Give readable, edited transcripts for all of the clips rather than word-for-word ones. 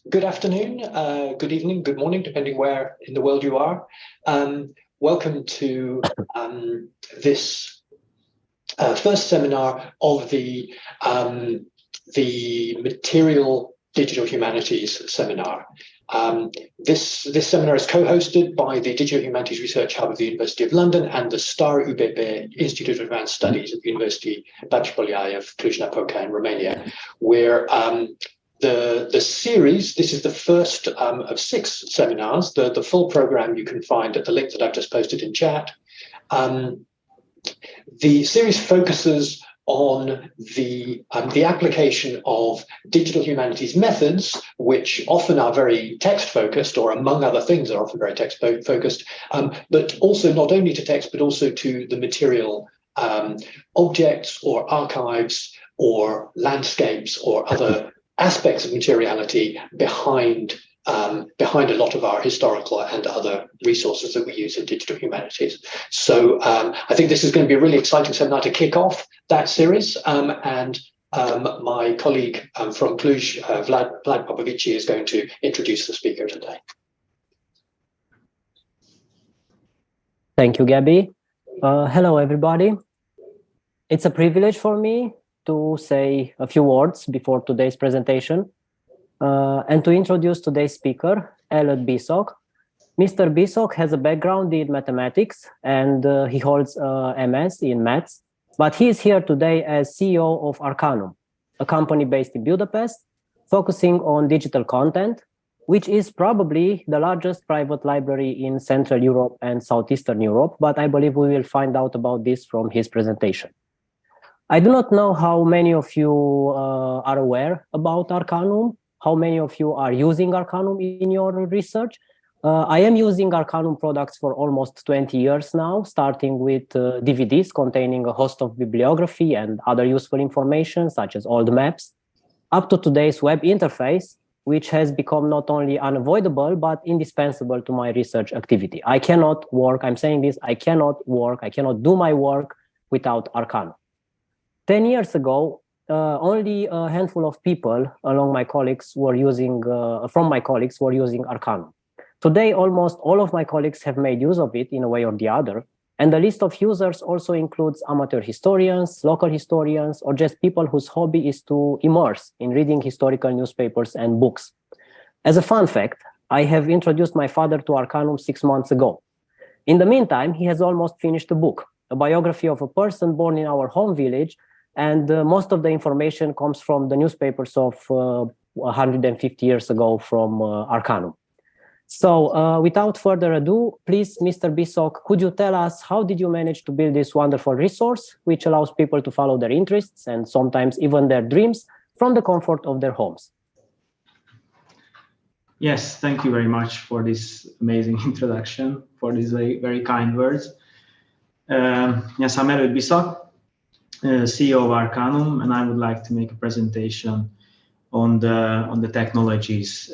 Good afternoon, good evening, good morning, depending where in the world you are. Welcome to this first seminar of the Material Digital Humanities seminar. This seminar is co-hosted by the Digital Humanities Research Hub of the University of London and the STAR UBB Institute of Advanced Studies at the University Babeș-Bolyai of Cluj-Napoca in Romania, where the series, this is the first of 6 seminars. The full program you can find at the link that I've just posted in chat. The series focuses on the application of digital humanities methods, which often are very text-focused, or among other things are often very text-focused, but also not only to text, but also to the material objects or archives or landscapes or other aspects of materiality behind a lot of our historical and other resources that we use in digital humanities. So I think this is going to be a really exciting seminar to kick off that series. And my colleague from Cluj, Vlad Popovici, is going to introduce the speaker today. Thank you, Gabby. Hello, everybody. It's a privilege for me to say a few words before today's presentation and to introduce today's speaker, Előd Biszak. Mr. Biszak has a background in mathematics and he holds a MS in maths, but he is here today as CEO of Arcanum, a company based in Budapest, focusing on digital content, which is probably the largest private library in Central Europe and Southeastern Europe, but I believe we will find out about this from his presentation. I do not know how many of you are aware about Arcanum, how many of you are using Arcanum in your research. I am using Arcanum products for almost 20 years now, starting with DVDs containing a host of bibliography and other useful information, such as old maps, up to today's web interface, which has become not only unavoidable, but indispensable to my research activity. I cannot work, I'm saying this, I cannot do my work without Arcanum. 10 years ago, only a handful of people from my colleagues were using Arcanum. Today, almost all of my colleagues have made use of it in a way or the other, and the list of users also includes amateur historians, local historians, or just people whose hobby is to immerse in reading historical newspapers and books. As a fun fact, I have introduced my father to Arcanum 6 months ago. In the meantime, he has almost finished a book, a biography of a person born in our home village, and most of the information comes from the newspapers of 150 years ago from Arcanum. So without further ado, please, Mr. Biszak, could you tell us how did you manage to build this wonderful resource, which allows people to follow their interests and sometimes even their dreams from the comfort of their homes? Yes, thank you very much for this amazing introduction, for these very, very kind words. Yes, I'm Előd Biszak, CEO of Arcanum, and I would like to make a presentation on the technologies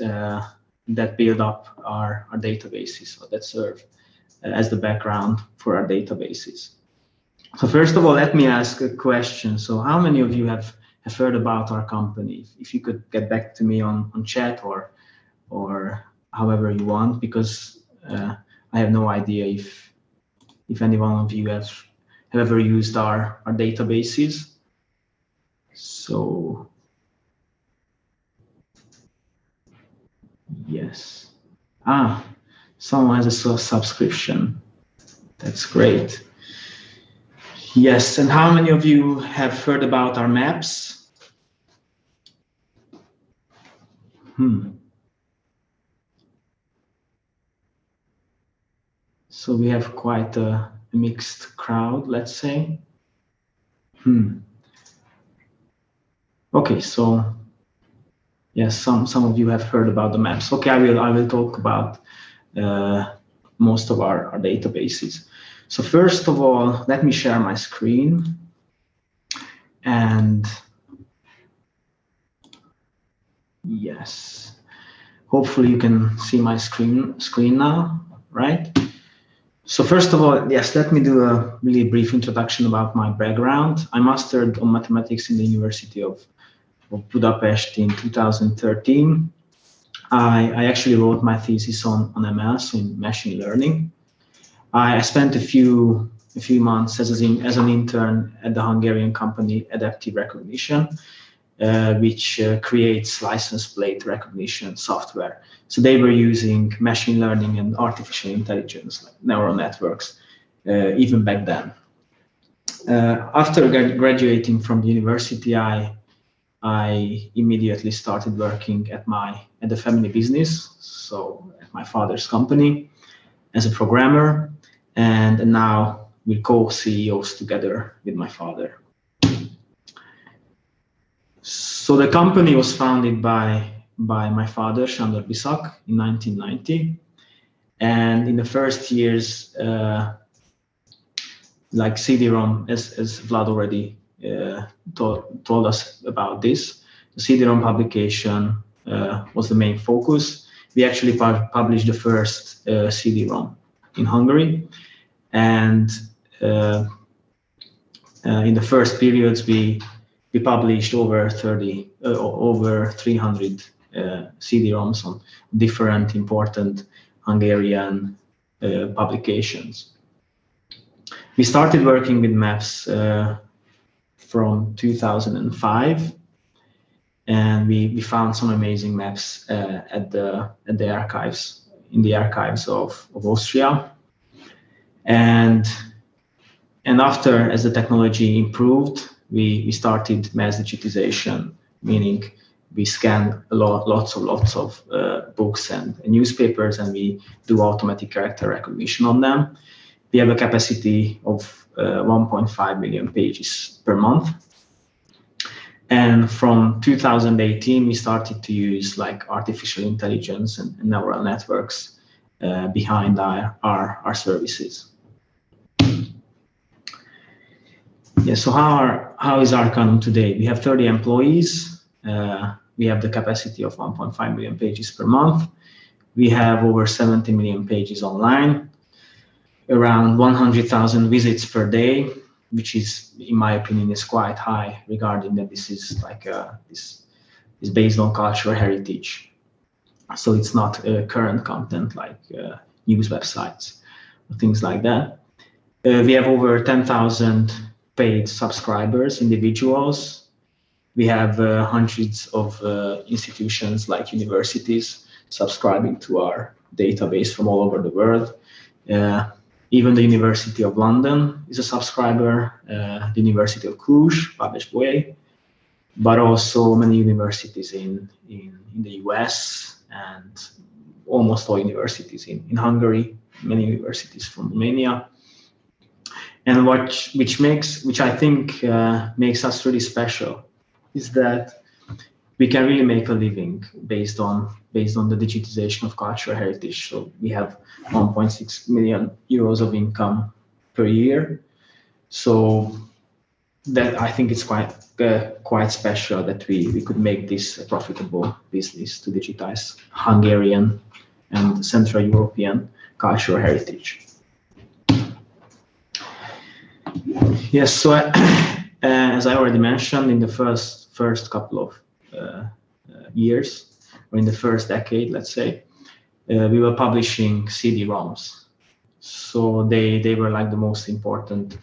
that build up our databases, or that serve as the background for our databases. So first of all, let me ask a question. So how many of you have heard about our company? If you could get back to me on chat or however you want, because I have no idea if any one of you have ever used our databases. So yes. Someone has a subscription. That's great. Yes, and how many of you have heard about our maps? So we have quite a mixed crowd, let's say. Okay, so yes, some of you have heard about the maps. Okay, I will talk about most of our databases. So first of all, let me share my screen, and yes, hopefully you can see my screen now, right? So first of all, yes, let me do a really brief introduction about my background. I mastered on mathematics in the University of Budapest in 2013. I actually wrote my thesis on ML, so in machine learning. I spent a few months as an intern at the Hungarian company Adaptive Recognition, which creates license plate recognition software. So they were using machine learning and artificial intelligence, like neural networks, even back then. After graduating from the university, I immediately started working at the family business, so at my father's company, as a programmer, and now we're co-CEOs together with my father. So the company was founded by my father, Sándor Biszak, in 1990, and in the first years, like CD-ROM, as Vlad already told us about this, the CD-ROM publication was the main focus. We actually published the first CD-ROM in Hungary, and in the first periods we published over 300 CD-ROMs on different important Hungarian publications. We started working with maps from 2005, and we found some amazing maps at the archives, in the archives of Austria. And after, as the technology improved, we started mass digitization, meaning we scan lots of books and newspapers, and we do automatic character recognition on them. We have a capacity of 1.5 million pages per month. And from 2018, we started to use like artificial intelligence and neural networks behind our services. Yeah, so how is Arcanum today? We have 30 employees. We have the capacity of 1.5 million pages per month. We have over 70 million pages online, around 100,000 visits per day, which is, in my opinion, is quite high, regarding that this is like this is based on cultural heritage. So it's not current content like news websites or things like that. We have over 10,000 paid subscribers, individuals. We have hundreds of institutions like universities subscribing to our database from all over the world. Even the University of London is a subscriber, the University of Cluj, Budapest, but also many universities in the US and almost all universities in Hungary, many universities from Romania. And which I think makes us really special is that we can really make a living based on the digitization of cultural heritage. So we have 1.6 million euros of income per year. So that I think it's quite special that we could make this a profitable business to digitize Hungarian and Central European cultural heritage. Yes, so as I already mentioned, in the first couple of years, or in the first decade, let's say, we were publishing CD-ROMs. So they were like the most important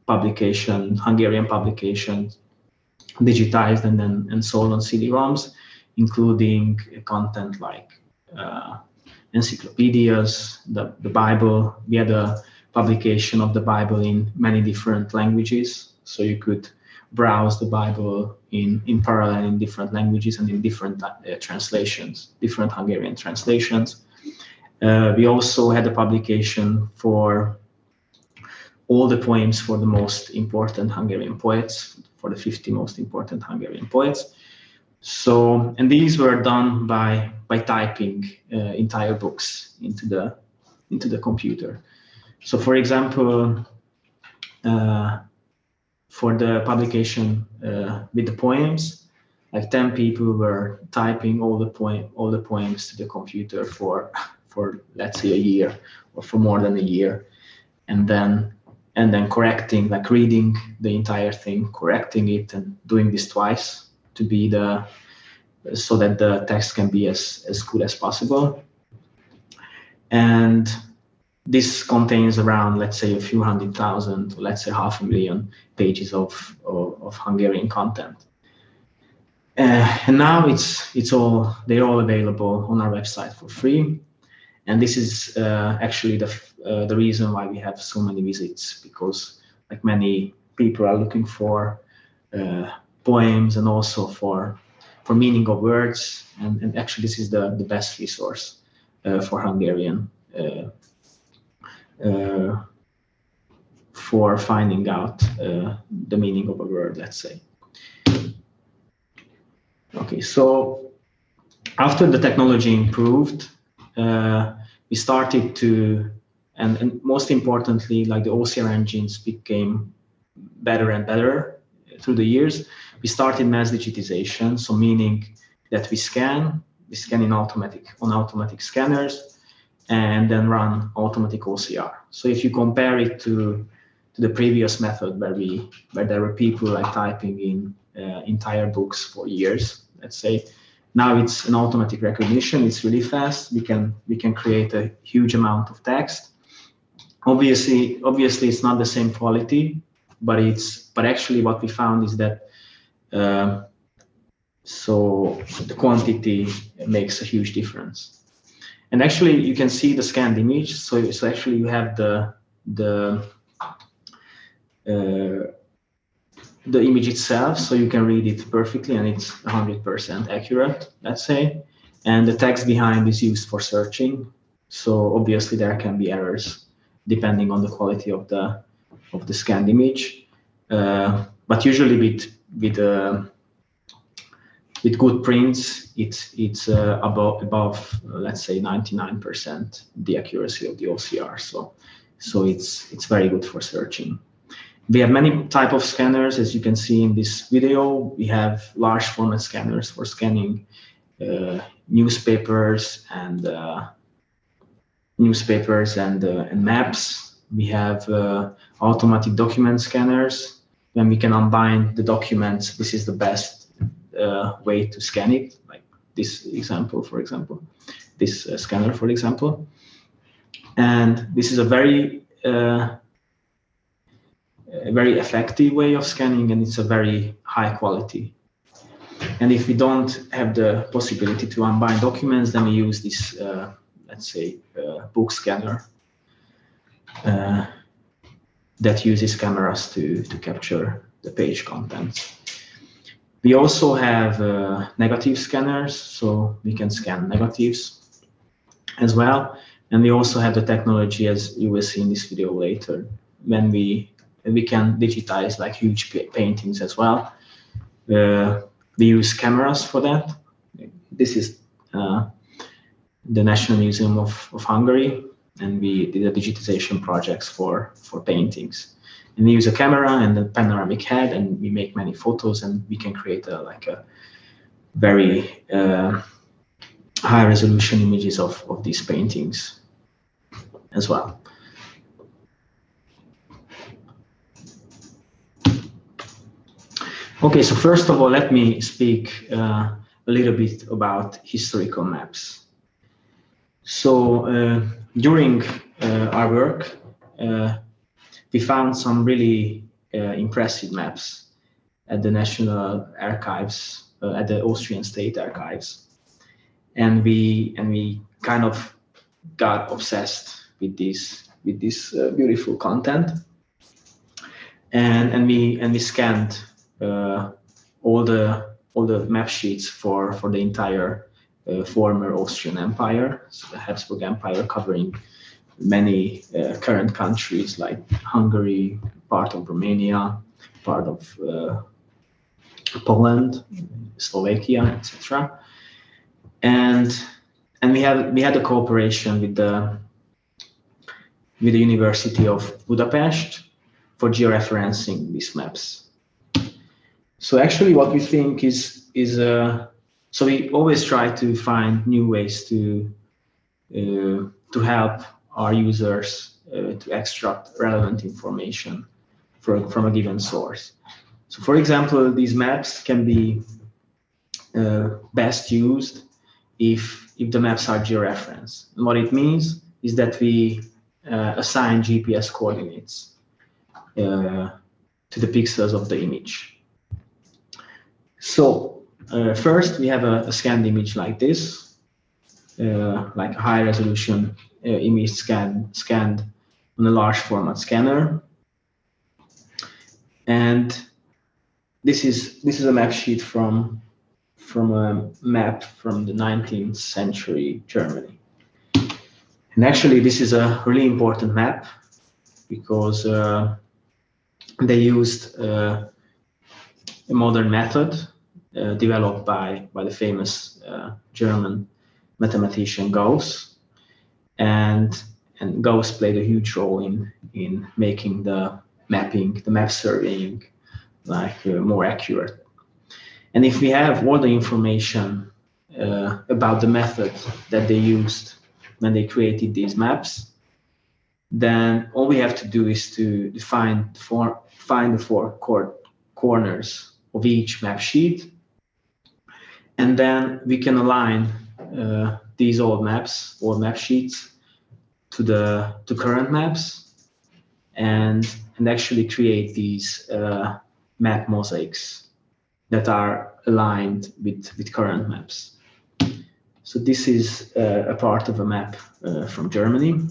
publication, Hungarian publication, digitized and sold on CD-ROMs, including content like encyclopedias, the Bible. We had a publication of the Bible in many different languages, so you could browse the Bible in parallel in different languages and in different translations, different Hungarian translations. We also had a publication for all the poems for the most important Hungarian poets, for the 50 most important Hungarian poets. So, and these were done by typing entire books into the computer. So, for example, for the publication with the poems, like 10 people were typing all the poems to the computer for let's say a year or for more than a year, and then correcting, like reading the entire thing, correcting it, and doing this twice to be so that the text can be as good as possible. And this contains around, let's say, a few 100,000, let's say 500,000 pages of Hungarian content. And now they're all available on our website for free. And this is actually the reason why we have so many visits, because like many people are looking for poems and also for meaning of words. And actually this is the best resource for Hungarian for finding out the meaning of a word, let's say. Okay, so after the technology improved, we started to, and most importantly, like the OCR engines became better and better through the years. We started mass digitization, so meaning that we scan on automatic scanners, and then run automatic OCR. So if you compare it to the previous method where there were people like typing in entire books for years, let's say, now it's an automatic recognition. It's really fast. We can create a huge amount of text. Obviously it's not the same quality, but actually what we found is that so the quantity makes a huge difference. And actually, you can see the scanned image. So actually, you have the image itself, so you can read it perfectly, and it's 100% accurate, let's say. And the text behind is used for searching. So obviously, there can be errors depending on the quality of the scanned image. But usually, with good prints, it's above let's say 99% the accuracy of the OCR. So it's very good for searching. We have many type of scanners, as you can see in this video. We have large format scanners for scanning newspapers and maps. We have automatic document scanners. When we can unbind the documents, this is the best way to scan it, like this example, for example, this scanner, for example. And this is a very effective way of scanning, and it's a very high quality. And if we don't have the possibility to unbind documents, then we use this, let's say, book scanner that uses cameras to capture the page contents. We also have negative scanners, so we can scan negatives as well. And we also have the technology, as you will see in this video later, when we can digitize like huge paintings as well. We use cameras for that. This is the National Museum of Hungary, and we did a digitization projects for paintings. And we use a camera and a panoramic head, and we make many photos, and we can create a very high resolution images of these paintings as well. Okay, so first of all, let me speak a little bit about historical maps. So during our work, we found some really impressive maps at the National Archives, at the Austrian State Archives, and we kind of got obsessed with this beautiful content, and we scanned all the map sheets for the entire former Austrian Empire, so the Habsburg Empire, covering many current countries like Hungary, part of Romania, part of Poland, Slovakia, etc. And we had a cooperation with the University of Budapest for georeferencing these maps. So actually, what we think is so we always try to find new ways to help our users to extract relevant information from a given source. So for example, these maps can be best used if the maps are georeferenced. And what it means is that we assign GPS coordinates to the pixels of the image. So first we have a scanned image like this, like a high resolution image scanned on a large format scanner. And this is a map sheet from a map from the 19th century Germany. And actually this is a really important map because they used a modern method developed by the famous German mathematician Gauss, and Gauss played a huge role in making the map surveying more accurate. And if we have all the information about the method that they used when they created these maps, then all we have to do is to find the four corners of each map sheet, and then we can align these old map sheets to current maps, and actually create these map mosaics that are aligned with current maps. So this is a part of a map from Germany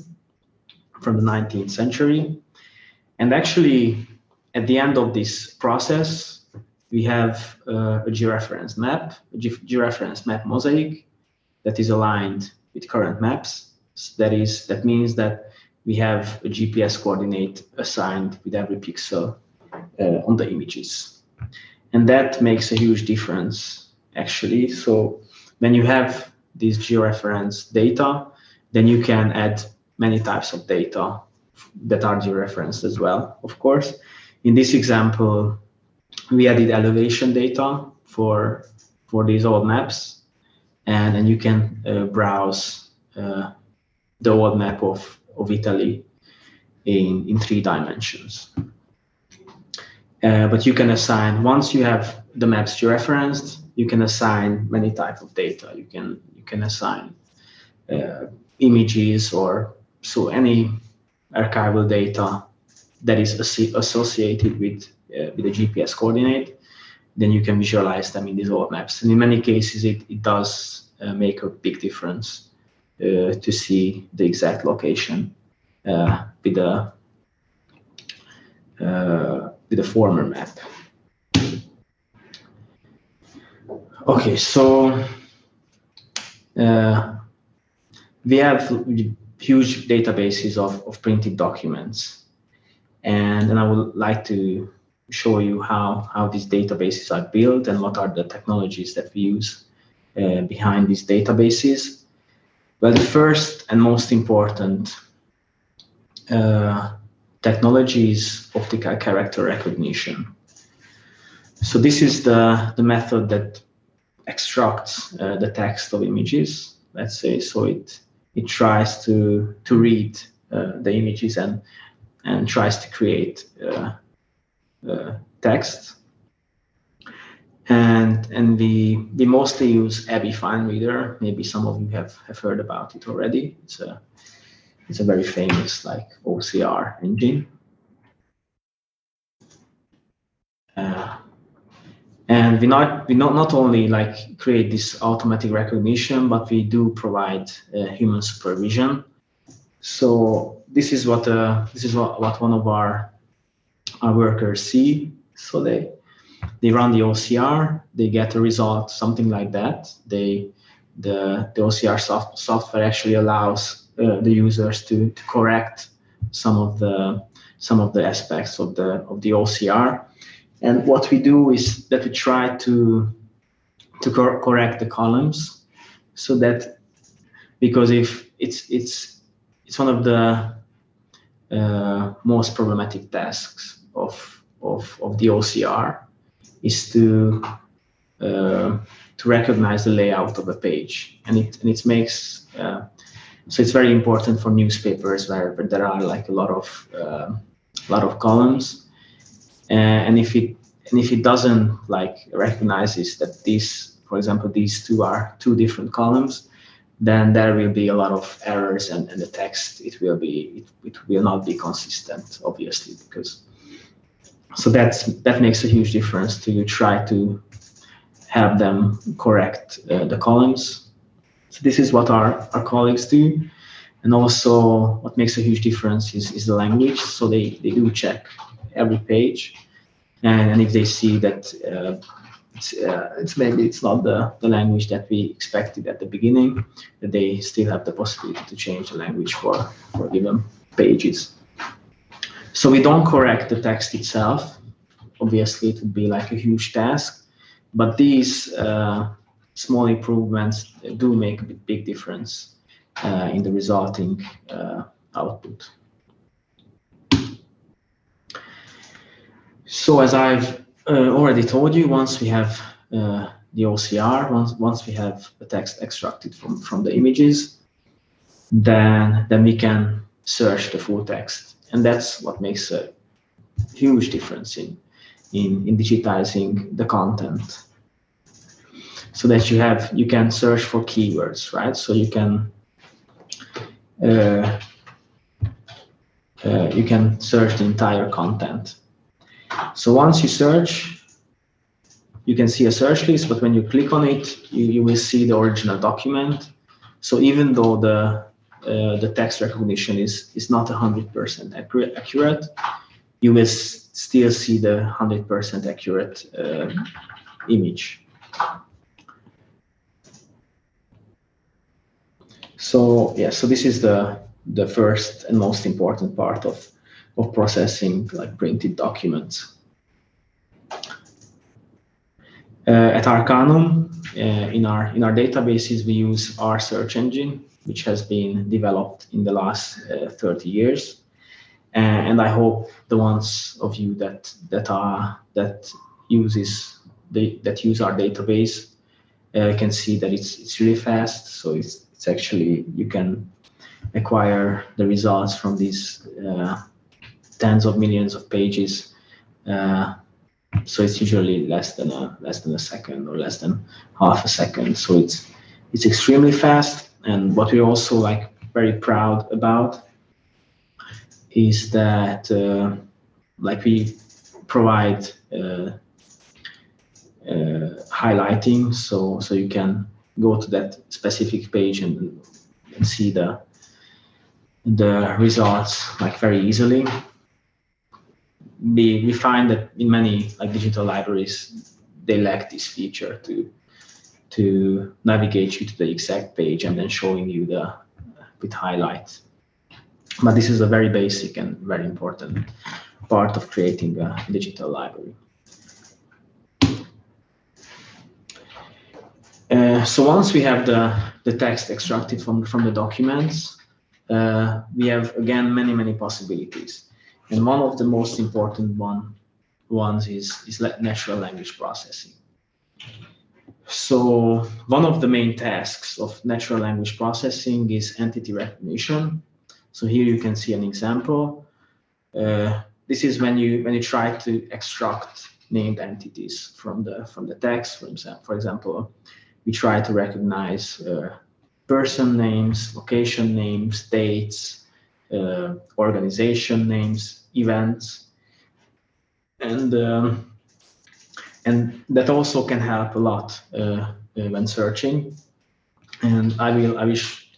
from the 19th century. And actually, at the end of this process, we have a georeference map mosaic that is aligned with current maps. That means that we have a GPS coordinate assigned with every pixel on the images. And that makes a huge difference, actually. So when you have this georeference data, then you can add many types of data that are georeferenced as well, of course. In this example, we added elevation data for these old maps, and you can browse the old map of Italy in 3 dimensions. But you can assign, once you have the maps georeferenced, you can assign many types of data. You can assign images, or so any archival data that is associated with the GPS coordinate. Then you can visualize them in these old maps. And in many cases, it does make a big difference to see the exact location with the former map. Okay, so we have huge databases of printed documents, and I would like to show you how these databases are built and what are the technologies that we use behind these databases. Well, the first and most important technology is optical character recognition. So this is the method that extracts the text of images, let's say. So it tries to read the images and tries to create text. And we mostly use ABI Fine Reader. Maybe some of you have heard about it already. It's a very famous OCR engine. And we not only create this automatic recognition, but we do provide human supervision. So this is what one of our workers see. So they run the OCR, they get a result, something like that. The OCR software actually allows the users to correct some of the aspects of the OCR. And what we do is that we try to correct the columns, so that, because if it's one of the most problematic tasks of the OCR is to recognize the layout of a page, and it makes so it's very important for newspapers where there are a lot of columns, and if it doesn't recognizes that these for example, these two are two different columns, then there will be a lot of errors, and the text it will not be consistent, obviously, because so that makes a huge difference to try to have them correct the columns. So this is what our colleagues do. And also what makes a huge difference is the language. So they do check every page. And if they see that maybe it's not the language that we expected at the beginning, that they still have the possibility to change the language for given pages. So we don't correct the text itself. Obviously, it would be like a huge task. But these small improvements do make a big difference in the resulting output. So as I've already told you, once we have the OCR, once we have the text extracted from the images, then we can search the full text. And that's what makes a huge difference in digitizing the content. So that you can search for keywords, right? So you can search the entire content. So once you search, you can see a search list, but when you click on it, you will see the original document. So even though the text recognition is not 100% accurate, you will still see the 100% accurate image. So yeah, so this is the first and most important part of processing like printed documents. At Arcanum, in our databases, we use our search engine, which has been developed in the last 30 years. And I hope the ones of you that use our database can see that it's really fast. So it's actually, you can acquire the results from these tens of millions of pages. So it's usually less than a second or less than half a second. So it's extremely fast. And what we're also like very proud about is that like we provide highlighting, so you can go to that specific page and see the results like very easily. We find that in many like digital libraries, they lack this feature to navigate you to the exact page and then showing you with highlights. But this is a very basic and very important part of creating a digital library. So once we have the text extracted from the documents, we have again many possibilities. And one of the most important ones is natural language processing. So one of the main tasks of natural language processing is entity recognition. So here you can see an example. This is when you try to extract named entities from the text. For example, we try to recognize person names, location names, dates, organization names, events, and that also can help a lot when searching. And I wish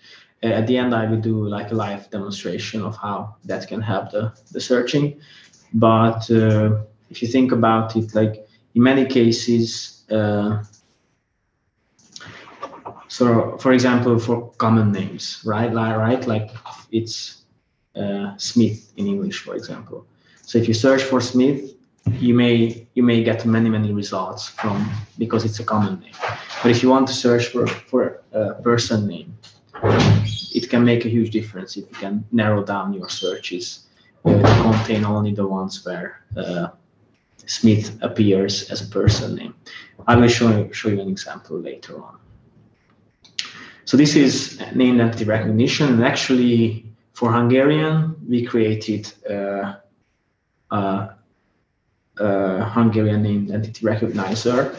at the end I will do like a live demonstration of how that can help the searching. But if you think about it, like in many cases, so for example, for common names, right? Like it's Smith in English, for example. So if you search for Smith, you may get many results because it's a common name. But if you want to search for a person name, it can make a huge difference if you can narrow down your searches to contain only the ones where Smith appears as a person name. I will show you an example later on. So this is named entity recognition, and actually for Hungarian, we created a Hungarian named entity recognizer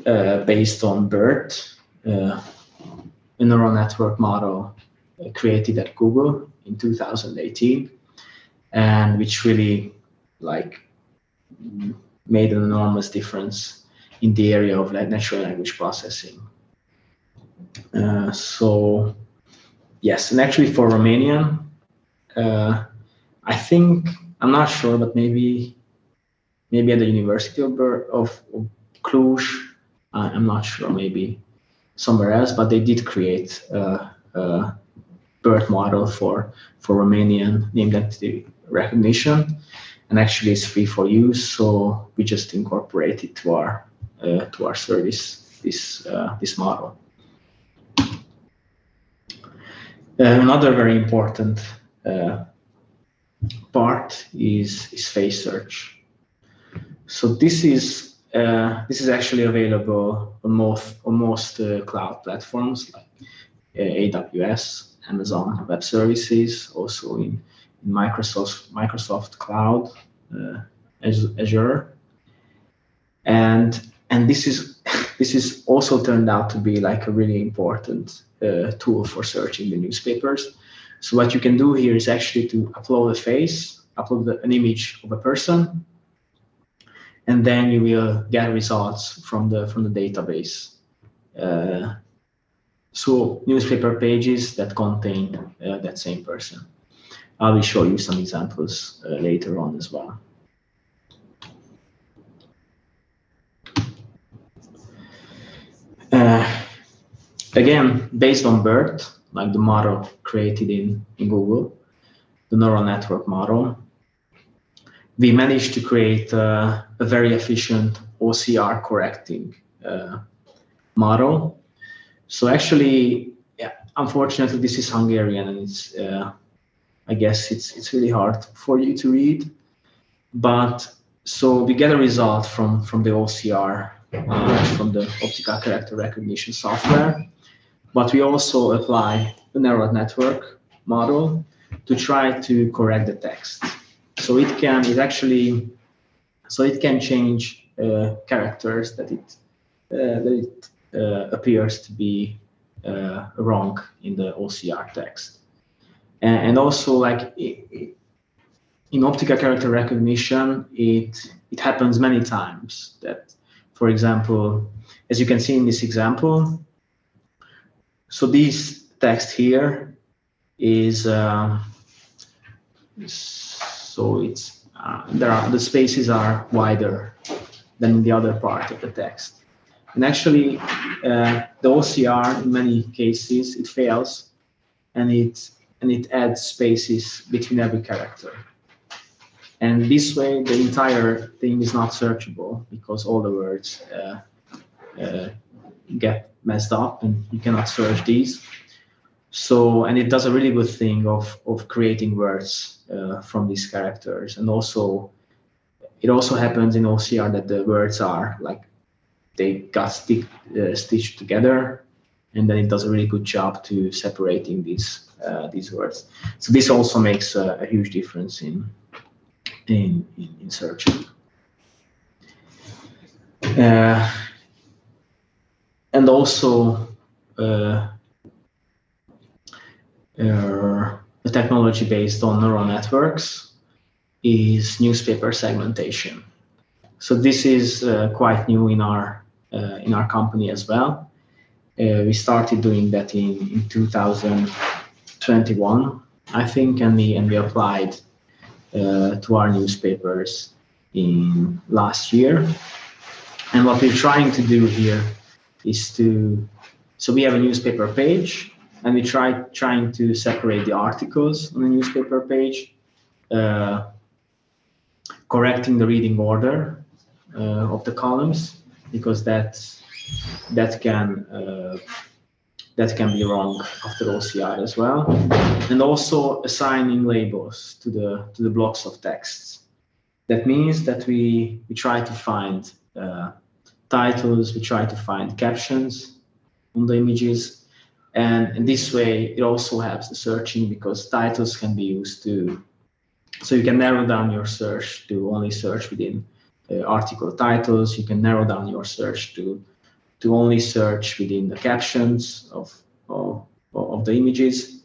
based on BERT, a neural network model created at Google in 2018, and which really made an enormous difference in the area of natural language processing. So yes, and actually for Romanian, I think, I'm not sure, but maybe at the University of Cluj, I'm not sure, maybe somewhere else, but they did create a BERT model for Romanian name entity recognition, and actually it's free for use. So we just incorporate it to our service, this model. Another very important part is face search. So this is actually available on most cloud platforms like AWS, Amazon Web Services, also in Microsoft Cloud, Azure, and this is also turned out to be like a really important tool for searching the newspapers. So what you can do here is actually to upload a face, upload an image of a person, and then you will get results from the database. So newspaper pages that contain that same person. I will show you some examples later on as well. Again, based on BERT, like the model created in Google, the neural network model, we managed to create a very efficient OCR correcting model. So actually, yeah, unfortunately, this is Hungarian, and it's I guess it's really hard for you to read. But so we get a result from the OCR, from the optical character recognition software. But we also apply the neural network model to try to correct the text. So it can change characters that it appears to be wrong in the OCR text. And also, like in optical character recognition, it happens many times that, for example, as you can see in this example, so this text here is so it's the spaces are wider than in the other part of the text, and actually the OCR in many cases it fails, and it adds spaces between every character, and this way the entire thing is not searchable because all the words get messed up and you cannot search these. So, and it does a really good thing of creating words from these characters. And also, it also happens in OCR that the words are like, they got stitched together, and then it does a really good job to separating these words. So this also makes a huge difference in searching. And also, the technology based on neural networks is newspaper segmentation. So this is quite new in our company as well. We started doing that in 2021, I think, and we applied to our newspapers in last year. And what we're trying to do here is so we have a newspaper page, and we trying to separate the articles on the newspaper page, correcting the reading order of the columns, because that can be wrong after OCR as well, and also assigning labels to the blocks of texts. That means that we try to find titles, we try to find captions on the images, and in this way it also helps the searching, because titles can be used so you can narrow down your search to only search within article titles. You can narrow down your search to to only search within the captions of the images,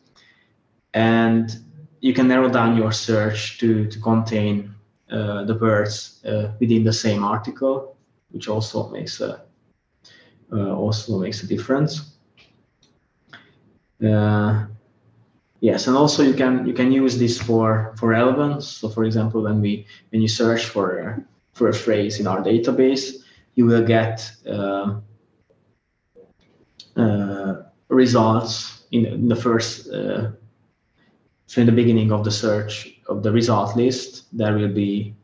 and you can narrow down your search to contain the words within the same article, which also makes a difference. Yes, and also you can use this for relevance. So, for example, when you search for a phrase in our database, you will get results in the first. So in the beginning of the search of the result list, there will be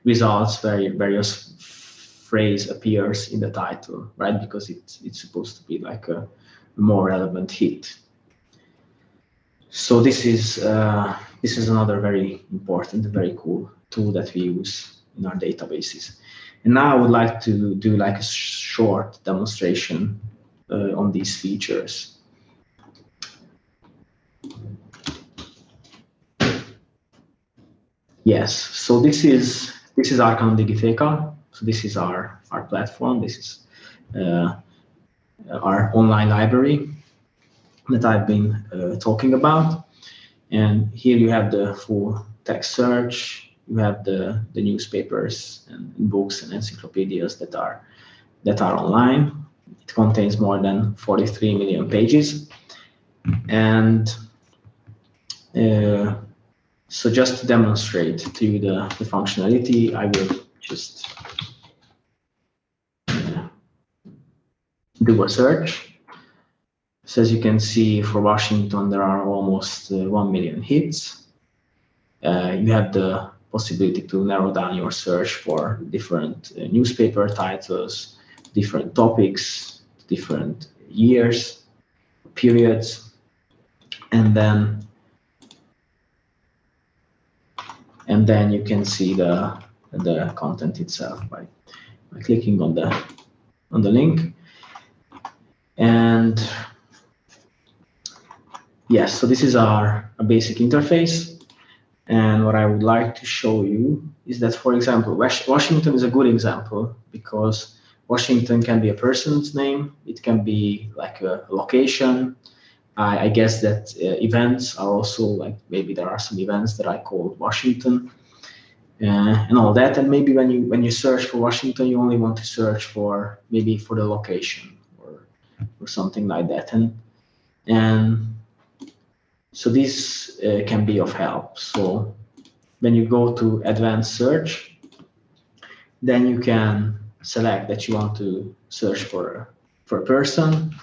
results where various phrase appears in the title, right? Because it's supposed to be like a more relevant hit. So this is another very important, very cool tool that we use in our databases. And now I would like to do like a short demonstration on these features. Yes, so this is Arcanum Digiteca. So this is our platform. This is our online library that I've been talking about. And here you have the full text search. You have the newspapers and books and encyclopedias that are online. It contains more than 43 million pages. And so just to demonstrate to you the functionality, I will just do a search. So as you can see, for Washington, there are almost 1 million hits. You have the possibility to narrow down your search for different newspaper titles, different topics, different years, periods, and then you can see the content itself by clicking on the link. And yes, so this is a basic interface. And what I would like to show you is that, for example, Washington is a good example because Washington can be a person's name. It can be like a location. I guess that events are also like, maybe there are some events that I call Washington and all that. And maybe when you search for Washington, you only want to search for maybe for the location or something like that. And so this can be of help. So when you go to advanced search, then you can select that you want to search for a person,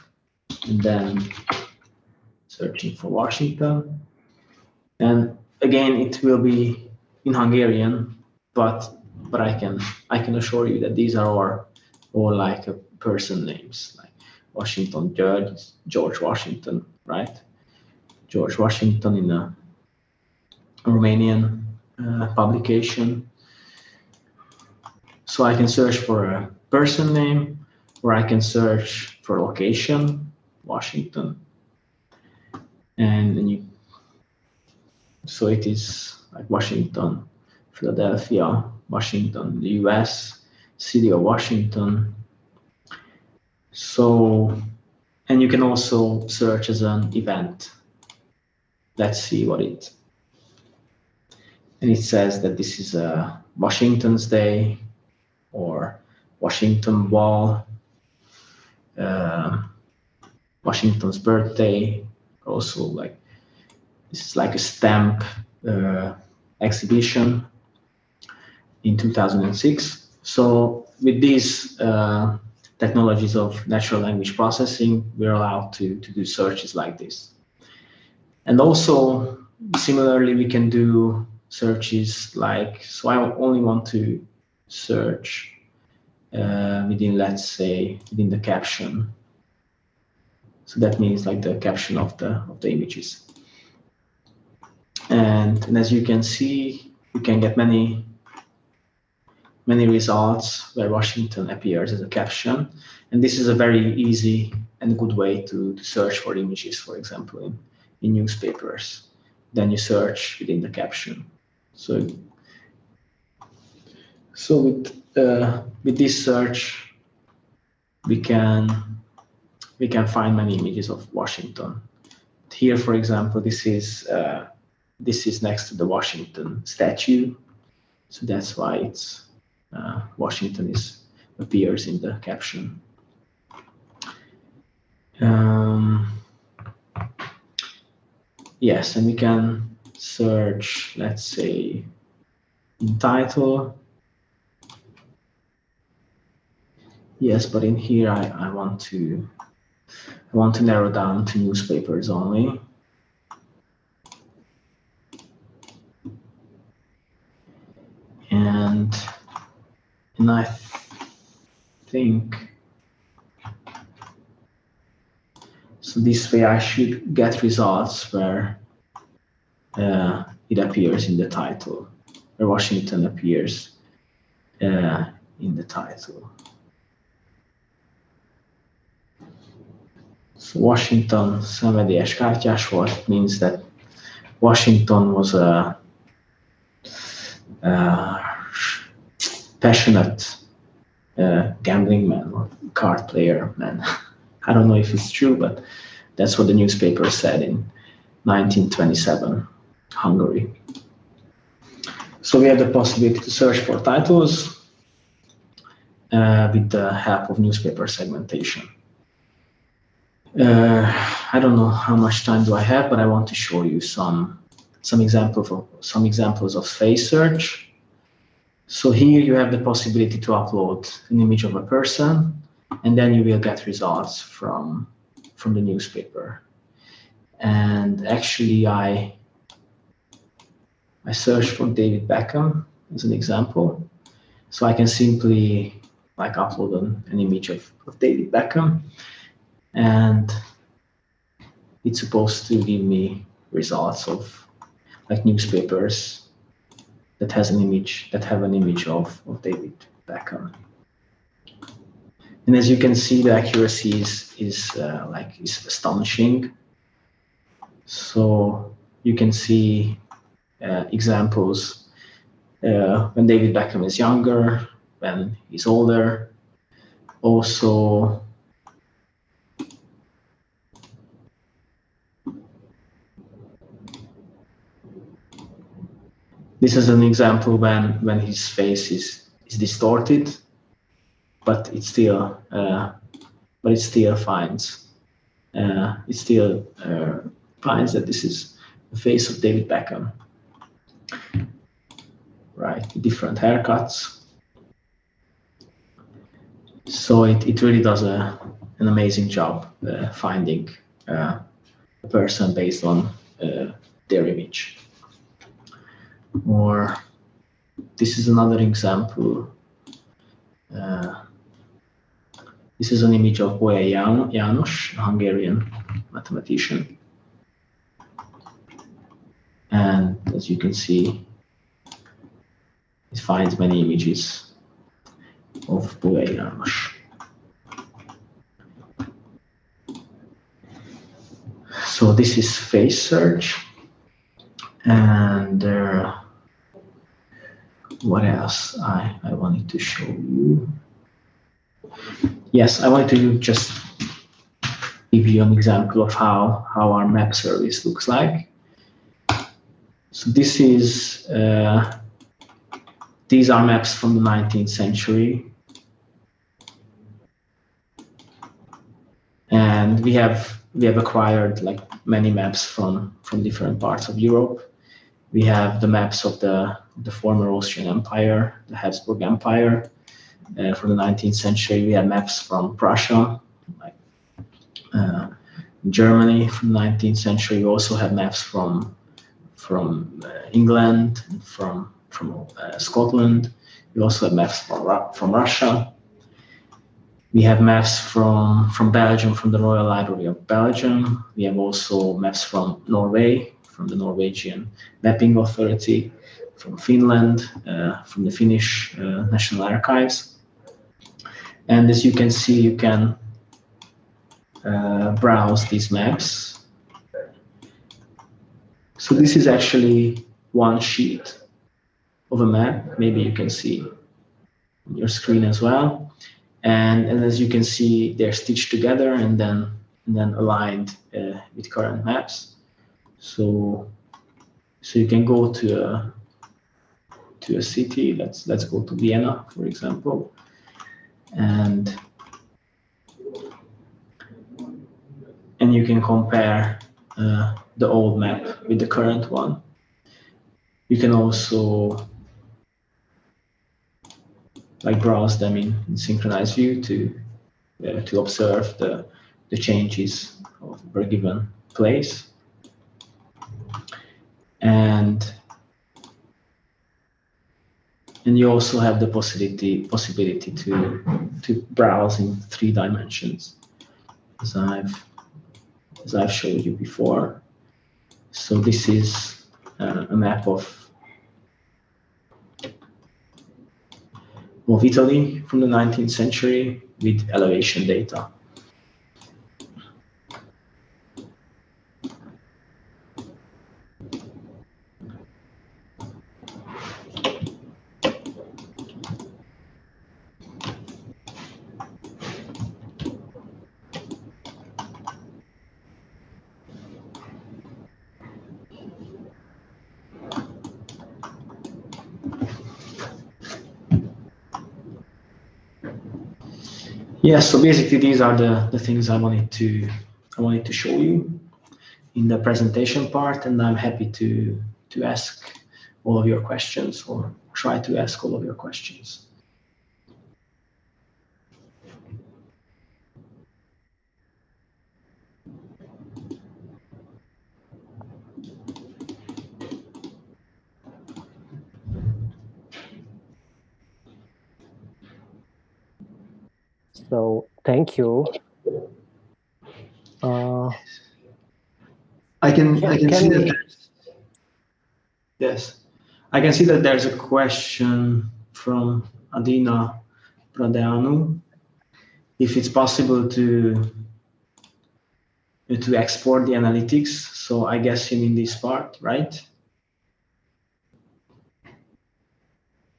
and then searching for Washington. And again, it will be in Hungarian, but I can assure you that these are all like person names, like Washington George Washington, right? George Washington in a Romanian publication. So I can search for a person name, or I can search for location, Washington. So it is like Washington, Philadelphia, Washington, the US, city of Washington. So, and you can also search as an event. Let's see what it, and it says that this is a Washington's Day or Washington Wall, Washington's birthday. Also, like this is like a stamp exhibition in 2006. So with these technologies of natural language processing, we're allowed to do searches like this. And also, similarly, we can do searches like, so I only want to search within, let's say, within the caption. So that means like the caption of the images. And as you can see, you can get many results where Washington appears as a caption. And this is a very easy and good way to search for images, for example, in newspapers. Then you search within the caption. So with this search, we can find many images of Washington. Here, for example, this is next to the Washington statue, so that's why it's Washington appears in the caption. Yes, and we can search, let's say, in title. Yes, but in here I want to narrow down to newspapers only. And I think so this way I should get results where it appears in the title, where Washington appears in the title. So Washington szenvedélyes kártyás volt means that Washington was a passionate gambling man or card player man. I don't know if it's true, but that's what the newspaper said in 1927, Hungary. So we have the possibility to search for titles with the help of newspaper segmentation. I don't know how much time do I have, but I want to show you some examples of face search. So here you have the possibility to upload an image of a person, and then you will get results from the newspaper. And actually, I searched for David Beckham as an example. So I can simply upload an image of David Beckham, and it's supposed to give me results of newspapers that have an image of David Beckham. And as you can see, the accuracy is astonishing. So you can see examples when David Beckham is younger, when he's older. Also, this is an example when his face is distorted, but it still finds that this is the face of David Beckham, right? Different haircuts. So it really does an amazing job finding a person based on their image. Or this is another example. This is an image of Bolyai János, a Hungarian mathematician. And as you can see, it finds many images of Bolyai János. So this is face search. And what else I wanted to show you? Yes, I wanted to just give you an example of how our map service looks like. So this is these are maps from the 19th century, and we have acquired many maps from different parts of Europe. We have the maps of the former Austrian Empire, the Habsburg Empire, from the 19th century. We have maps from Prussia, Germany from the 19th century. We also have maps from England, from Scotland. We also have maps from Russia. We have maps from Belgium, from the Royal Library of Belgium. We have also maps from Norway, from the Norwegian Mapping Authority, from Finland, from the Finnish National Archives. And as you can see, you can browse these maps. So this is actually one sheet of a map. Maybe you can see on your screen as well. And as you can see, they're stitched together and then aligned with current maps. So you can go to a city. Let's go to Vienna, for example, and you can compare the old map with the current one. You can also browse them in synchronized view to observe the changes of a given place. And you also have the possibility to browse in 3 dimensions, as I've showed you before. So this is a map of Italy from the 19th century with elevation data. Yeah, so basically these are the things I wanted to show you in the presentation part, and I'm happy to ask all of your questions, or try to ask all of your questions. So thank you. I can see that. Yes, I can see that there's a question from Adina Pradeanu. If it's possible to export the analytics. So I guess you mean this part, right?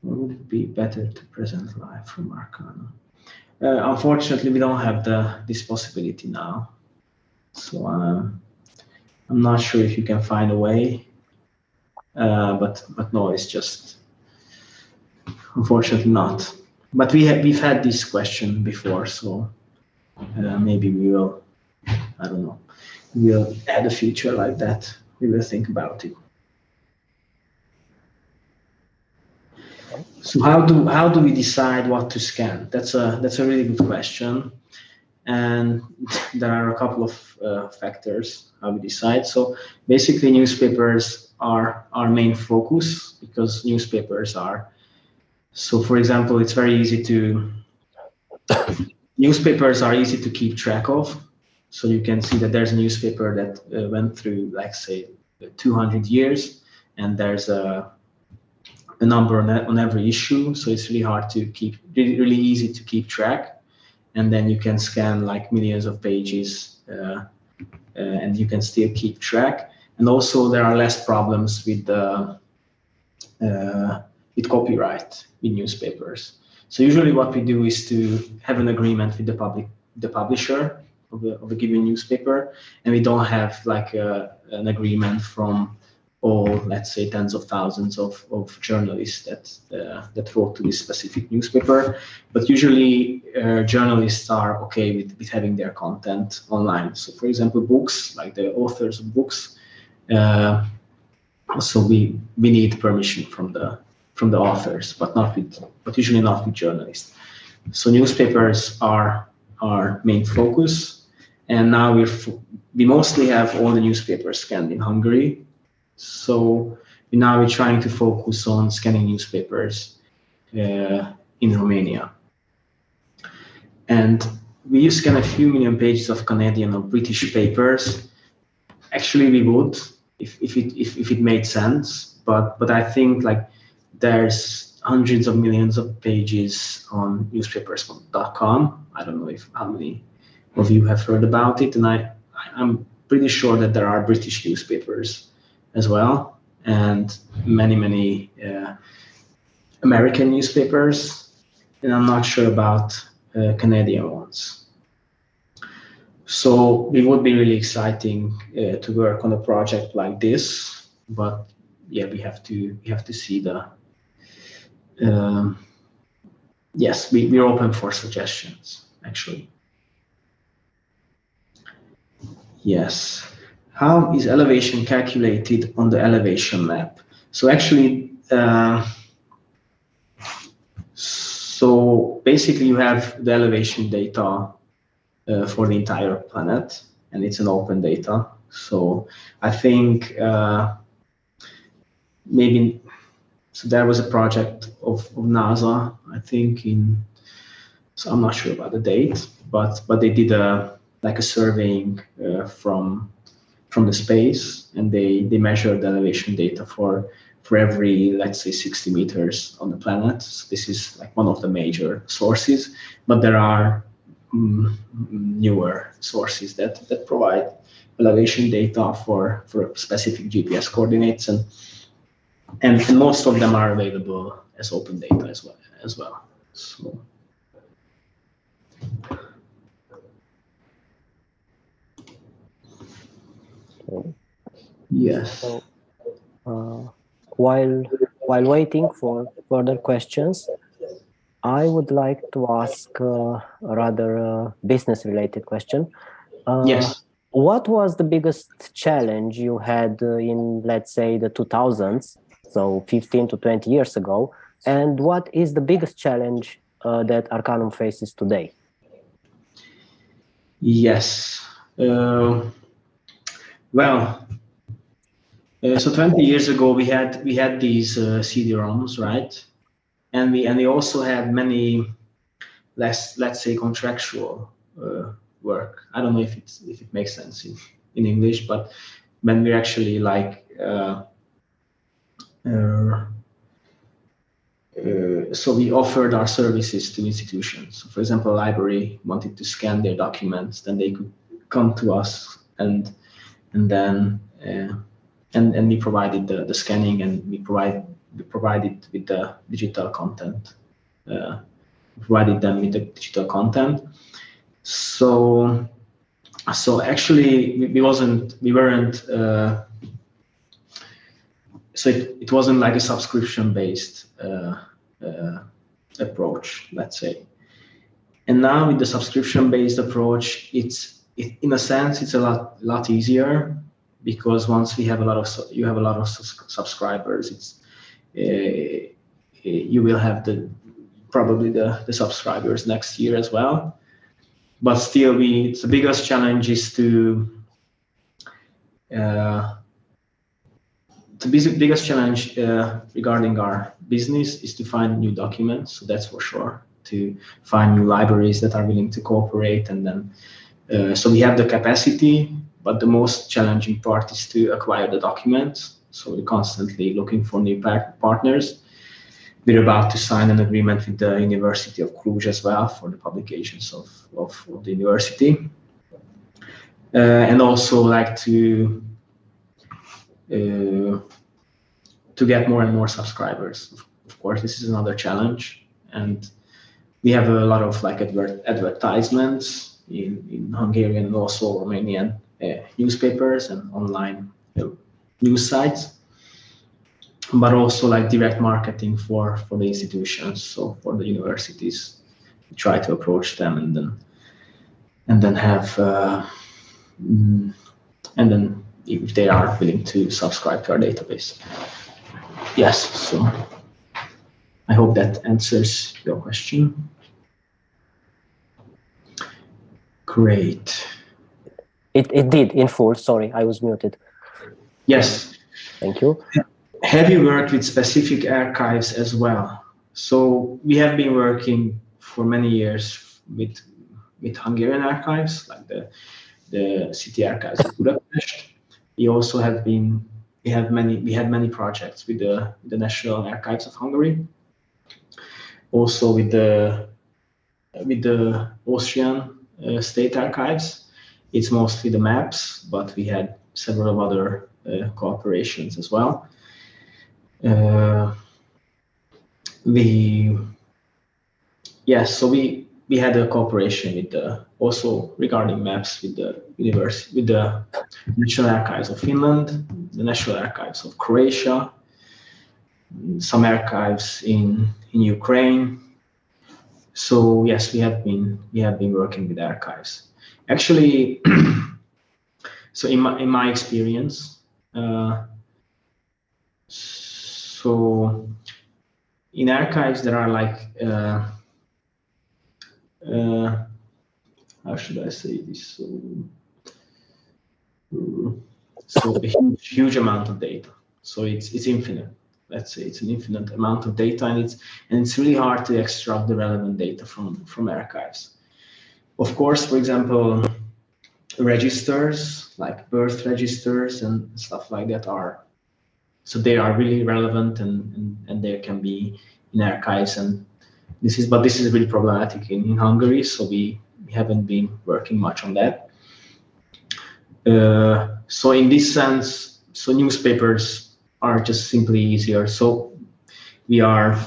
Or would it be better to present live from Arcanum? Unfortunately, we don't have this possibility now. So I'm not sure if you can find a way, but no, it's just unfortunately not. But we've had this question before, so maybe we will, I don't know, we'll add a feature like that. We will think about it. So how do we decide what to scan? That's a really good question, and there are a couple of factors how we decide. So basically, newspapers are our main focus, because newspapers are. So for example, it's very easy to. Newspapers are easy to keep track of. So you can see that there's a newspaper that went through, like, say, 200 years, and there's a number on every issue. So it's really hard to keep, really easy to keep track. And then you can scan like millions of pages, and you can still keep track. And also there are less problems with copyright with newspapers. So usually what we do is to have an agreement with the publisher of a given newspaper, and we don't have like an agreement from all, let's say, tens of thousands of journalists that wrote to this specific newspaper. But usually journalists are okay with having their content online. So for example, books, like the authors of books, so we need permission from the authors, but usually not with journalists. So newspapers are our main focus, and now we mostly have all the newspapers scanned in Hungary. So now we're trying to focus on scanning newspapers in Romania. And we scan a few million pages of Canadian or British papers. Actually, we would if it made sense, but I think like there's hundreds of millions of pages on newspapers.com. I don't know how many of you have heard about it, and I'm pretty sure that there are British newspapers as well, and many American newspapers, and I'm not sure about Canadian ones. So it would be really exciting to work on a project like this, but yeah, we have to see the. Yes, we're open for suggestions actually. Yes. How is elevation calculated on the elevation map? So actually, so basically you have the elevation data for the entire planet, and it's an open data. So I think maybe, so there was a project of NASA, I think so I'm not sure about the date, but they did a surveying from the space, and they measured the elevation data for every, let's say, 60 meters on the planet. So this is like one of the major sources, but there are newer sources that provide elevation data for specific GPS coordinates, and most of them are available as open data as well. So. Yes. So, while waiting for further questions, I would like to ask a rather business-related question. Yes. What was the biggest challenge you had in, let's say, the 2000s, so 15 to 20 years ago, and what is the biggest challenge that Arcanum faces today? Yes. Well, so 20 years ago we had these CD-ROMs, right? And we also had many let's say contractual work. I don't know if it makes sense in English, but when we actually so we offered our services to institutions. So for example, a library wanted to scan their documents, then they could come to us and then we provided the scanning, and we provided with the digital content. Provided them with the digital content. So actually we weren't. So it wasn't like a subscription-based approach, let's say. And now with the subscription-based approach, in a sense it's a lot easier, because once you have a lot of subscribers, you will have probably the subscribers next year as well. But still, the biggest challenge is regarding our business is to find new documents. So that's for sure, to find new libraries that are willing to cooperate, and then so we have the capacity, but the most challenging part is to acquire the documents. So we're constantly looking for new partners. We're about to sign an agreement with the University of Cluj as well for the publications of the university, and also like to get more and more subscribers. Of course, this is another challenge, and we have a lot of advertisements in Hungarian and also Romanian newspapers and online news sites, but also like direct marketing for the institutions. So for the universities, we try to approach them and then have and then if they are willing to subscribe to our database. Yes, so I hope that answers your question. Great. It did in full. Sorry, I was muted. Yes. Thank you. Have you worked with specific archives as well? So we have been working for many years with Hungarian archives, like the city archives of Budapest. We also had many projects with the National Archives of Hungary. Also with the Austrian state archives. It's mostly the maps, but we had several other cooperations as well. So we had a cooperation with also regarding maps with the National Archives of Finland, the National Archives of Croatia, some archives in Ukraine. So yes, we have been working with archives. Actually, so in my experience, so in archives there are like how should I say this? So a huge amount of data. So it's infinite. Let's say it's an infinite amount of data, and it's really hard to extract the relevant data from archives. Of course, for example, registers like birth registers and stuff like that they are really relevant and they can be in archives, and this is really problematic in Hungary, so we haven't been working much on that. So in this sense, so newspapers are just simply easier. So we are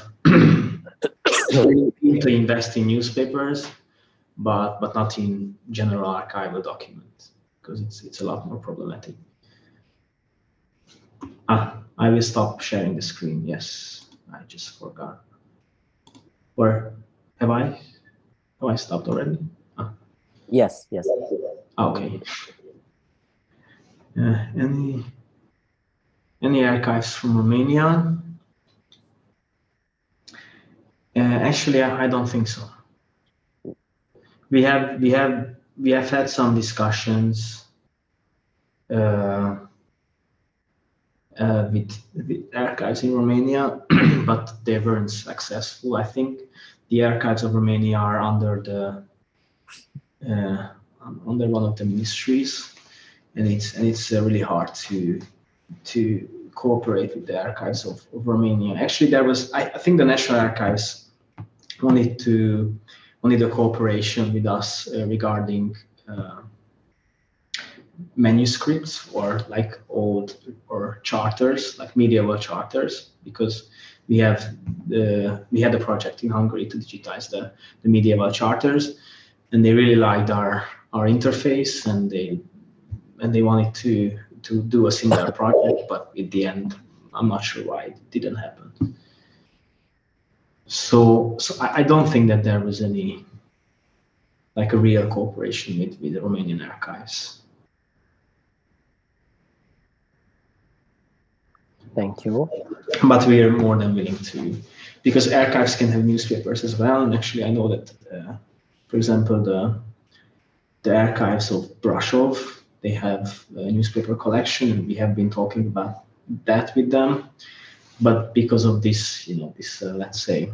deeply invest in newspapers, but not in general archival documents, because it's a lot more problematic. I will stop sharing the screen. Yes, I just forgot. Or have I stopped already? Yes. Okay. Any archives from Romania? Actually, I don't think so. We have had some discussions with archives in Romania, but they weren't successful. I think the archives of Romania are under one of the ministries, and it's really hard to cooperate with the archives of Romania. Actually, I think the National Archives wanted a cooperation with us regarding manuscripts or like old or charters, like medieval charters, because we had a project in Hungary to digitize the medieval charters, and they really liked our interface, and they wanted to do a similar project, but in the end, I'm not sure why it didn't happen. So I don't think that there was any like a real cooperation with the Romanian archives. Thank you. But we are more than willing to, because archives can have newspapers as well. And actually, I know that, for example, the archives of Brasov, they have a newspaper collection, and we have been talking about that with them. But because of this, let's say,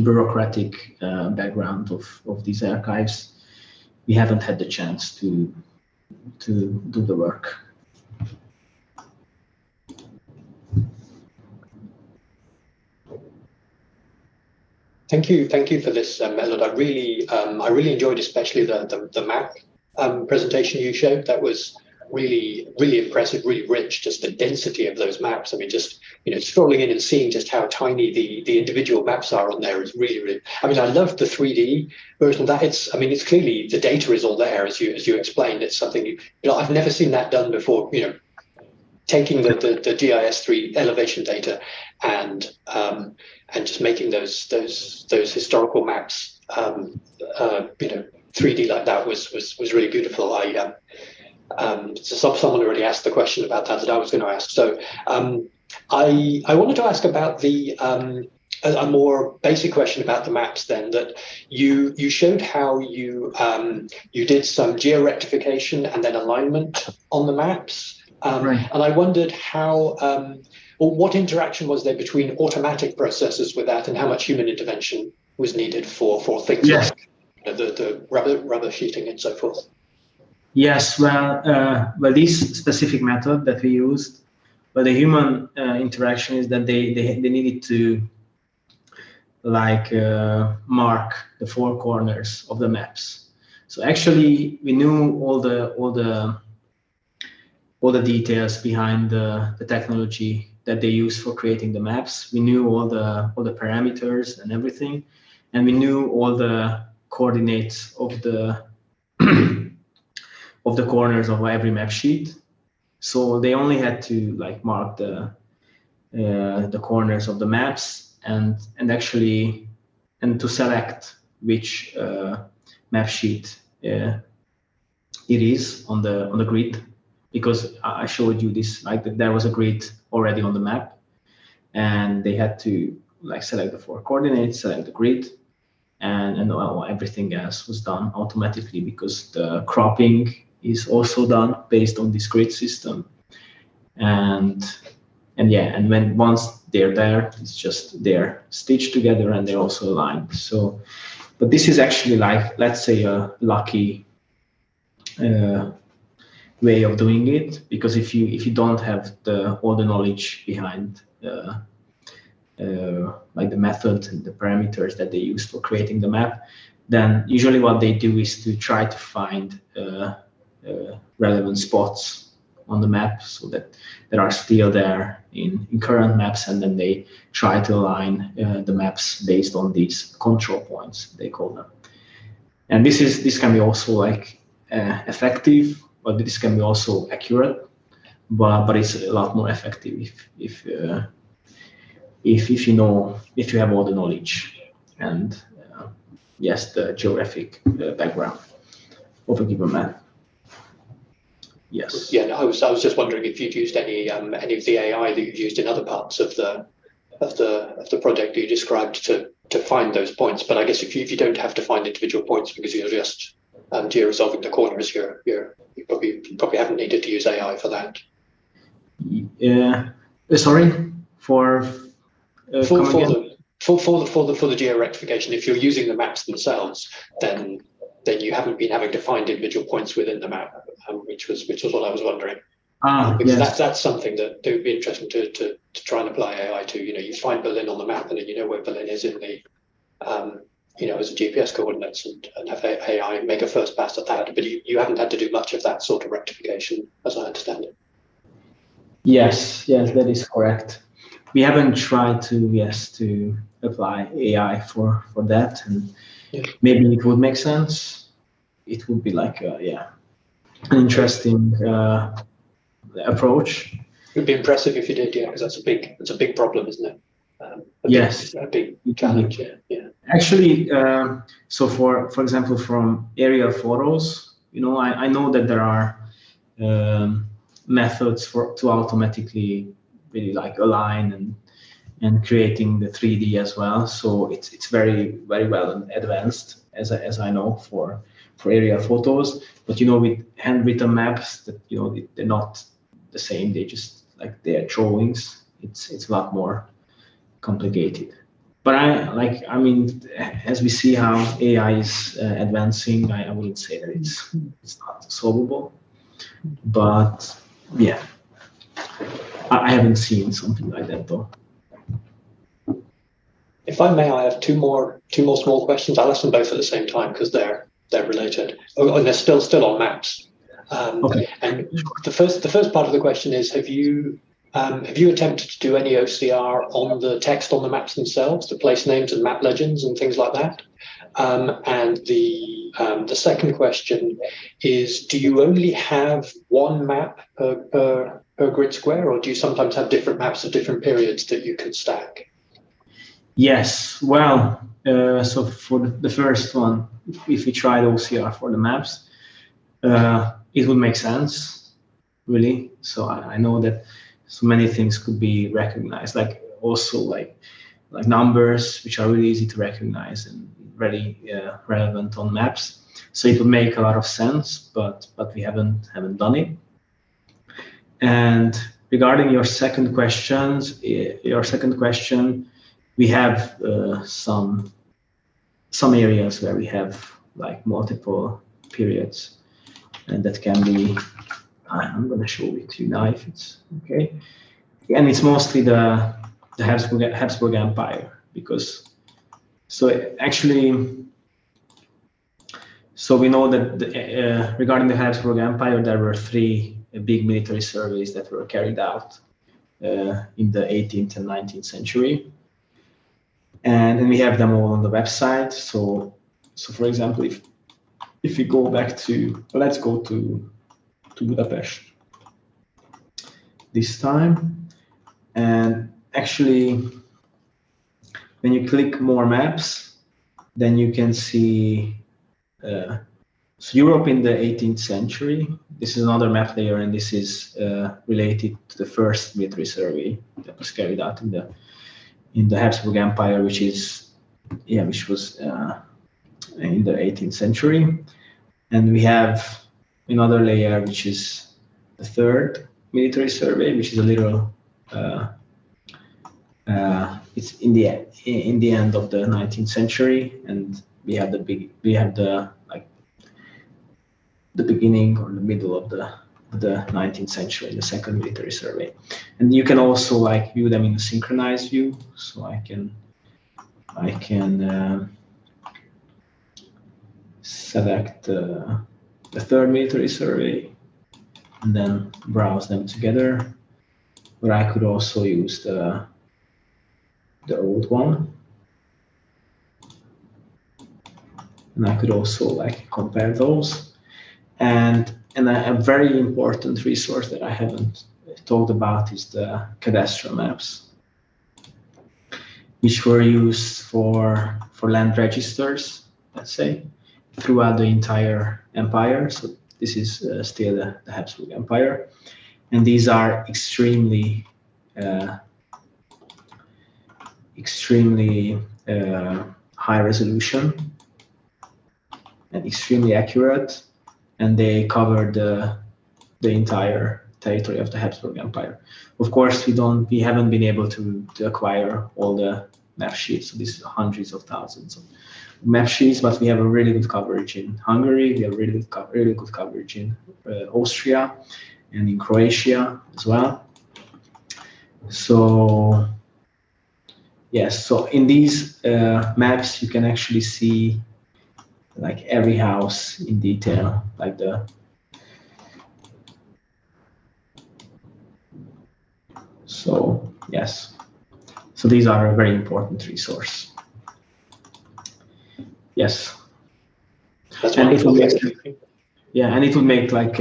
bureaucratic background of these archives, we haven't had the chance to do the work. Thank you for this, Előd. I really enjoyed, especially the map presentation you showed. That was really impressive, really rich. Just the density of those maps. I mean, just scrolling in and seeing just how tiny the individual maps are on there is really. I mean, I love the 3D version of that. It's clearly the data is all there as you explained. It's something I've never seen that done before. Taking the GIS3 elevation data and just making those historical maps 3D like that was really beautiful. So someone already asked the question about that I was going to ask. So I wanted to ask about a more basic question about the maps. Then that you showed how you did some geo-rectification and then alignment on the maps. Right. And I wondered what interaction was there between automatic processes with that, and how much human intervention was needed for things like the rubber sheeting and so forth. Yes, well, this specific method that we used, but the human interaction is that they needed to mark the four corners of the maps. So actually, we knew all the details behind the technology that they use for creating the maps. We knew all the parameters and everything, and we knew all the coordinates of the of the corners of every map sheet. So they only had to like mark the corners of the maps and to select which map sheet it is on the grid, because I showed you this, like that there was a grid already on the map, and they had to like select the 4 coordinates, select the grid, and everything else was done automatically, because the cropping is also done based on this grid system. And when once they're there, it's just they're stitched together and they're also aligned. So, but this is actually like, let's say, a lucky way of doing it, because if you don't have all the knowledge behind like the method and the parameters that they use for creating the map, then usually what they do is to try to find relevant spots on the map so that are still there in current maps, and then they try to align the maps based on these control points, they call them. And this can be also like effective, but this can be also accurate, but it's a lot more effective if you have all the knowledge and yes, the geographic background of a given map. Yes. Yeah, no, I was just wondering if you'd used any of the AI that you've used in other parts of the project that you described to find those points. But I guess if you don't have to find individual points because you're just geo-resolving the corners, you probably haven't needed to use AI for that. Sorry, for the geo-rectification. If you're using the maps themselves, then you haven't been having to find individual points within the map, which was what I was wondering. Because yes. that's something that it would be interesting to try and apply AI to. You find Berlin on the map, and then you know where Berlin is in the as a GPS coordinates, and have AI make a first pass at that. But you haven't had to do much of that sort of rectification, as I understand it. Yes, that is correct. We haven't tried to apply AI for that, and maybe it would make sense. It would be like an interesting approach. It would be impressive if you did, because that's a big problem, isn't it? A big challenge. Yeah. Actually, so for example, from aerial photos, I know that there are methods to automatically really like align and creating the 3D as well. So it's very, very well advanced, as I know, for aerial photos. But with handwritten maps, that they're not the same. They just like they're drawings. It's a lot more complicated. But as we see how AI is advancing, I wouldn't say that it's not solvable. But yeah, I haven't seen something like that though. If I may, I have two more small questions. I'll ask them both at the same time because they're related. Oh, and they're still on maps. Okay. And the first part of the question is: Have you attempted to do any OCR on the text on the maps themselves, the place names and map legends and things like that? And the second question is: Do you only have one map per grid square, or do you sometimes have different maps of different periods that you can stack? Yes. Well, so for the first one, if we tried OCR for the maps, it would make sense, really. So I know that so many things could be recognized, like also like numbers, which are really easy to recognize and very relevant on maps. So it would make a lot of sense, but we haven't done it. And regarding your second question, we have some areas where we have like multiple periods, and that can be. I'm going to show it to you now if it's okay. And it's mostly the Habsburg Empire, because we know that regarding the Habsburg Empire, there were 3 big military surveys that were carried out in the 18th and 19th century. And we have them all on the website. So So for example, if we go back to, let's go to Budapest this time, and actually when you click more maps, then you can see so Europe in the 18th century. This is another map layer, and this is related to the first military survey that was carried out in the Habsburg Empire, which was in the 18th century. And we have another layer, which is the third military survey, which is a little. It's in the end of the 19th century, and we have the beginning or the middle of the 19th century, the second military survey. And you can also like view them in a synchronized view. So I can select the third military survey and then browse them together. But I could also use the old one, and I could also like compare those. And a very important resource that I haven't talked about is the cadastral maps, which were used for land registers, let's say, throughout the entire empire. So this is still the Habsburg Empire, and these are extremely high resolution and extremely accurate, and they cover the entire territory of the Habsburg Empire. Of course, we haven't been able to acquire all the map sheets. So this is hundreds of thousands of map sheets, but we have a really good coverage in Hungary. We have really good coverage in Austria and in Croatia as well. So yes, so in these maps you can actually see like every house in detail, like so yes, so these are a very important resource. Yes, that's and wonderful. and it would make like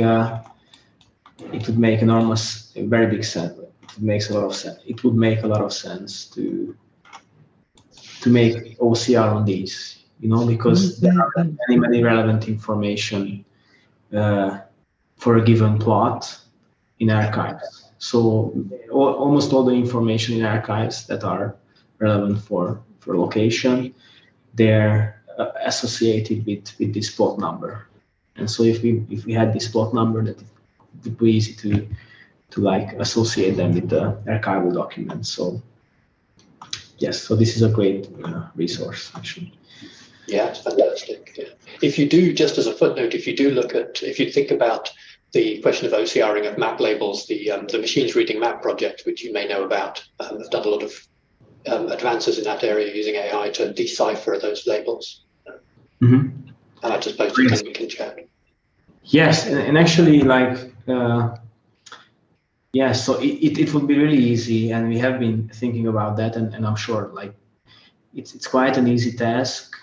it would make enormous, very big sense. It makes a lot of sense. It would make a lot of sense to make OCR on these, because there are many relevant information for a given plot in archives. So almost all the information in archives that are relevant for location, they're associated with this plot number. And so if we had this plot number, that it would be easy to like associate them with the archival documents. So yes, so this is a great resource actually. Yeah, it's fantastic. Yeah. If you do, just as a footnote, if you think about the question of OCRing of map labels, the Machines Reading Map project, which you may know about, have done a lot of advances in that area using AI to decipher those labels. And I just posted we can chat. Yes, and actually, like, so it would be really easy, and we have been thinking about that, and I'm sure like it's quite an easy task,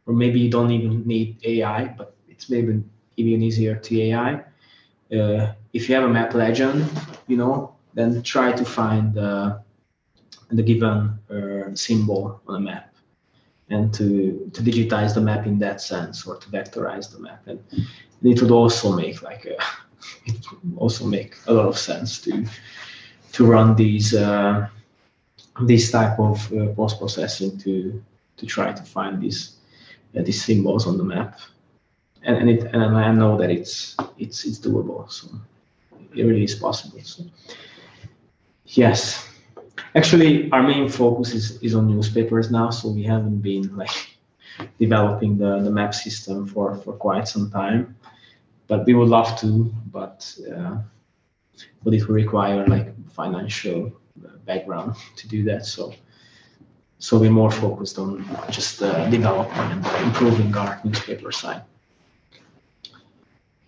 or maybe you don't even need AI, but it's maybe even easier to AI. If you have a map legend, then try to find the given symbol on a map, and to digitize the map in that sense, or to vectorize the map, and it would also make a lot of sense to run these type of post-processing to try to find these symbols on the map, and I know that it's doable, so it really is possible. So yes, actually our main focus is on newspapers now, so we haven't been like developing the map system for quite some time, but we would love to, but it will require like financial background to do that. So we're more focused on just developing and improving our newspaper site.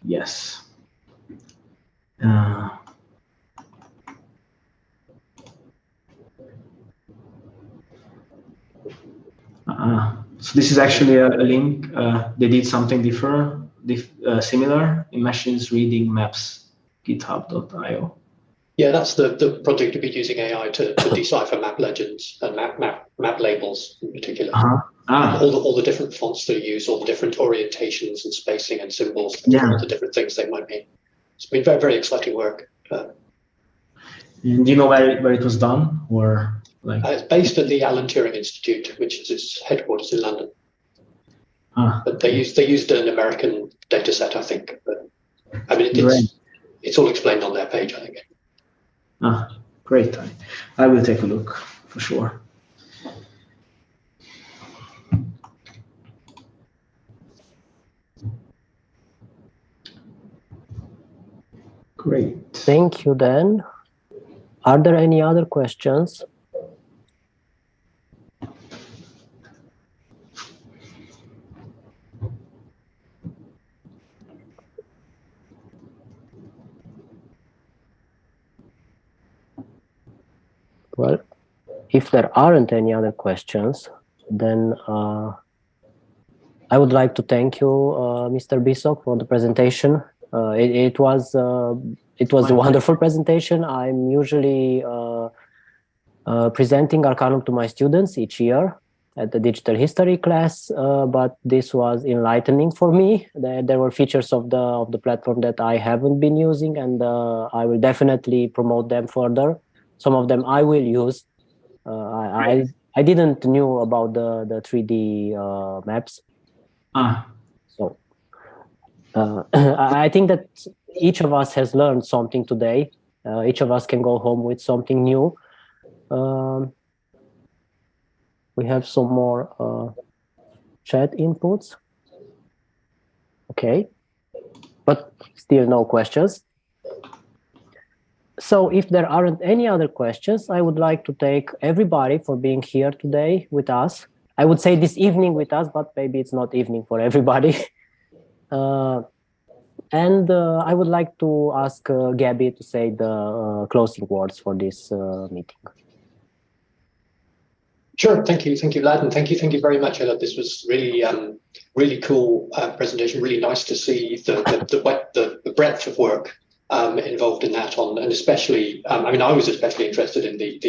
Yes. So this is actually a link. They did something similar in machines reading maps, github.io. Yeah, that's the project to be using AI to decipher map legends and map labels in particular. All the different fonts they use, all the different orientations and spacing and symbols, all the different things they might mean. It's been very, very exciting work. And do you know where it was done, or like? It's based at the Alan Turing Institute, which is its headquarters in London. But they used an American data set, I think. But I mean, it's all explained on their page, I think. Great. I will take a look for sure. Great. Thank you, Dan. Are there any other questions? Well, if there aren't any other questions, then I would like to thank you, Mr. Biszak, for the presentation. It was a wonderful presentation. I'm usually presenting Arcanum to my students each year at the digital history class, but this was enlightening for me. There were features of the platform that I haven't been using, and I will definitely promote them further. Some of them I will use. I didn't knew about the 3D maps. So I think that each of us has learned something today. Each of us can go home with something new. We have some more chat inputs. Okay, but still no questions. So if there aren't any other questions, I would like to thank everybody for being here today with us. I would say this evening with us, but maybe it's not evening for everybody. And I would like to ask Gabby to say the closing words for this meeting. Sure, thank you, Vlad, and thank you very much, Előd. This was really, really cool presentation. Really nice to see the breadth of work involved in that, and especially, I mean, I was especially interested in the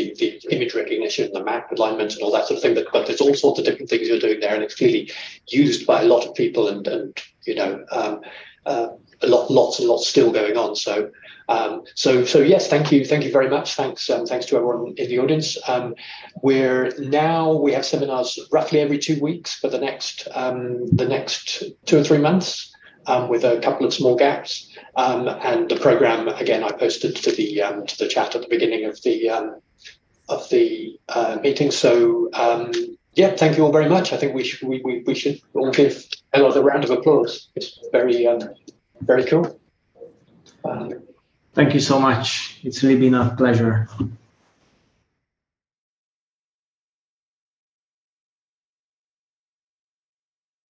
image recognition, the map alignment, and all that sort of thing. But there's all sorts of different things you're doing there, and it's clearly used by a lot of people, and you know, lots and lots still going on. So yes, thank you very much. Thanks to everyone in the audience. We have seminars roughly every 2 weeks for the next 2 or 3 months, with a couple of small gaps. And the program, again, I posted to the chat at the beginning of the meeting. So yeah, thank you all very much. I think we should all give Előd a round of applause. It's very cool. Thank you so much. It's really been a pleasure.